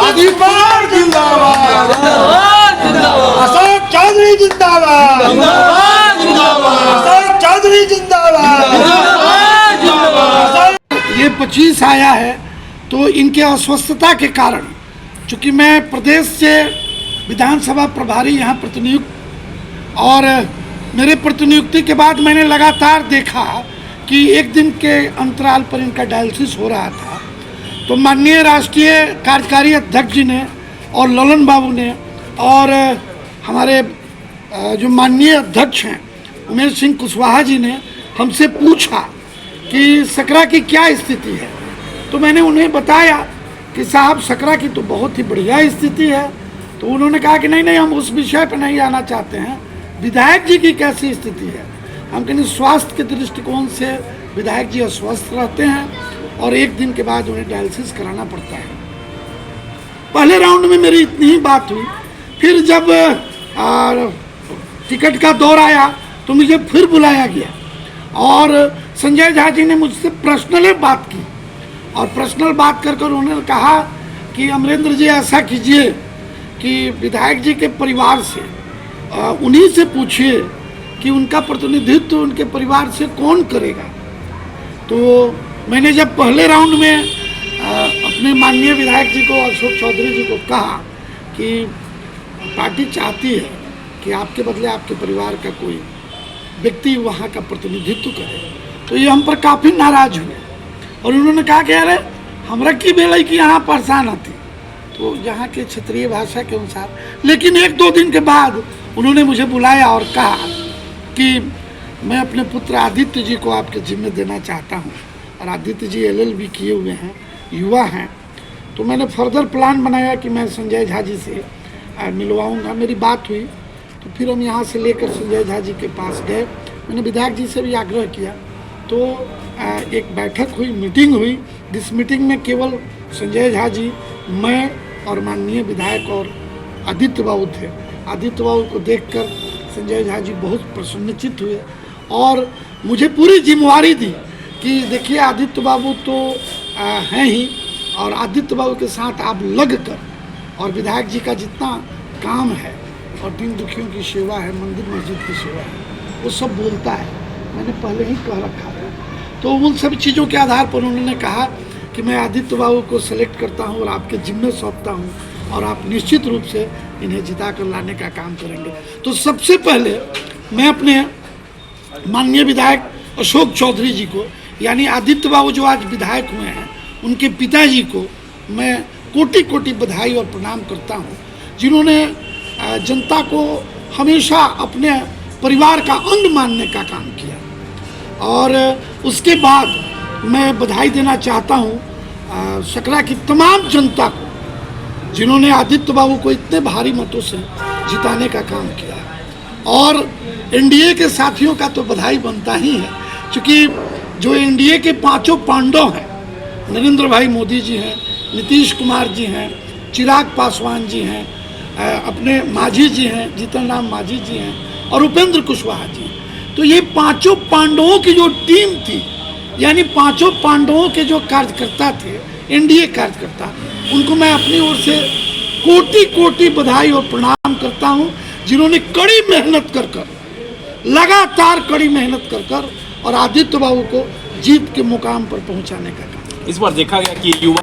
आदि पार जिंदाबाद, अशोक चौधरी जिंदाबाद, अशोक चौधरी जिंदाबाद। ये 25 आया है तो इनके अस्वस्थता के कारण, चूँकि मैं प्रदेश से विधानसभा प्रभारी यहाँ प्रतिनियुक्त, और मेरे प्रतिनियुक्ति के बाद मैंने लगातार देखा कि एक दिन के अंतराल पर इनका डायलिसिस हो रहा था। तो माननीय राष्ट्रीय कार्यकारी अध्यक्ष जी ने और ललन बाबू ने और हमारे जो माननीय अध्यक्ष हैं उमेश सिंह कुशवाहा जी ने हमसे पूछा कि सकरा की क्या स्थिति है। तो मैंने उन्हें बताया कि साहब सकरा की तो बहुत ही बढ़िया स्थिति है। तो उन्होंने कहा कि नहीं हम उस विषय पर नहीं आना चाहते हैं, विधायक जी की कैसी स्थिति है। हम कहीं स्वास्थ्य के दृष्टिकोण से विधायक जी अस्वस्थ रहते हैं और एक दिन के बाद उन्हें डायलिसिस कराना पड़ता है। पहले राउंड में मेरी इतनी ही बात हुई। फिर जब टिकट का दौर आया तो मुझे फिर बुलाया गया और संजय झा जी ने मुझसे पर्सनली बात की, और पर्सनल बात कर उन्होंने कहा कि अमरेंद्र जी ऐसा कीजिए कि विधायक जी के परिवार से उन्हीं से पूछिए कि उनका प्रतिनिधित्व उनके परिवार से कौन करेगा। तो मैंने जब पहले राउंड में अपने माननीय विधायक जी को, अशोक चौधरी जी को कहा कि पार्टी चाहती है कि आपके बदले आपके परिवार का कोई व्यक्ति वहाँ का प्रतिनिधित्व करे, तो ये हम पर काफ़ी नाराज हुए और उन्होंने कहा कि अरे हमरा की बेलई की यहाँ परेशान आती, तो यहाँ के क्षेत्रीय भाषा के अनुसार। लेकिन 1-2 दिन के बाद उन्होंने मुझे बुलाया और कहा कि मैं अपने पुत्र आदित्य जी को आपके जिम्मे देना चाहता हूँ, और आदित्य जी LLB किए हुए हैं, युवा हैं। तो मैंने फर्दर प्लान बनाया कि मैं संजय झा जी से मिलवाऊंगा। मेरी बात हुई तो फिर हम यहाँ से लेकर संजय झा जी के पास गए। मैंने विधायक जी से भी आग्रह किया, तो एक बैठक हुई, मीटिंग हुई। जिस मीटिंग में केवल संजय झा जी, मैं और माननीय विधायक और आदित्य बाबू थे। आदित्य बाबू को देखकर संजय झा जी बहुत प्रसन्नचित्त हुए और मुझे पूरी जिम्मेवारी दी कि देखिए आदित्य बाबू तो हैं ही, और आदित्य बाबू के साथ आप लग कर, और विधायक जी का जितना काम है और दीन दुखियों की सेवा है, मंदिर मस्जिद की सेवा है, वो सब बोलता है। मैंने पहले ही कह रखा था। तो उन सब चीज़ों के आधार पर उन्होंने कहा कि मैं आदित्य बाबू को सेलेक्ट करता हूँ और आपके जिम्मे सौंपता हूँ, और आप निश्चित रूप से इन्हें जिता कर लाने का काम करेंगे। तो सबसे पहले मैं अपने माननीय विधायक अशोक चौधरी जी को, यानी आदित्य बाबू जो आज विधायक हुए हैं, उनके पिताजी को मैं कोटि कोटि बधाई और प्रणाम करता हूँ, जिन्होंने जनता को हमेशा अपने परिवार का अंग मानने का काम किया। और उसके बाद मैं बधाई देना चाहता हूँ सकरा की तमाम जनता को, जिन्होंने आदित्य बाबू को इतने भारी मतों से जिताने का काम किया। और NDA के साथियों का तो बधाई बनता ही है, क्योंकि जो NDA के 5 पांडव हैं, नरेंद्र भाई मोदी जी हैं, नीतीश कुमार जी हैं, चिराग पासवान जी हैं, अपने माझी जी हैं, जीतन राम माझी जी हैं, और उपेंद्र कुशवाहा जी। तो ये 5 पांडवों की जो टीम थी, यानी 5 पांडवों के जो कार्यकर्ता थे, NDA कार्यकर्ता, उनको मैं अपनी ओर से कोटि कोटि बधाई और प्रणाम करता हूं, जिन्होंने कड़ी मेहनत कर लगातार कड़ी मेहनत कर और आदित्य बाबू को जीत के मुकाम पर पहुंचाने का काम। इस बार देखा गया कि युवा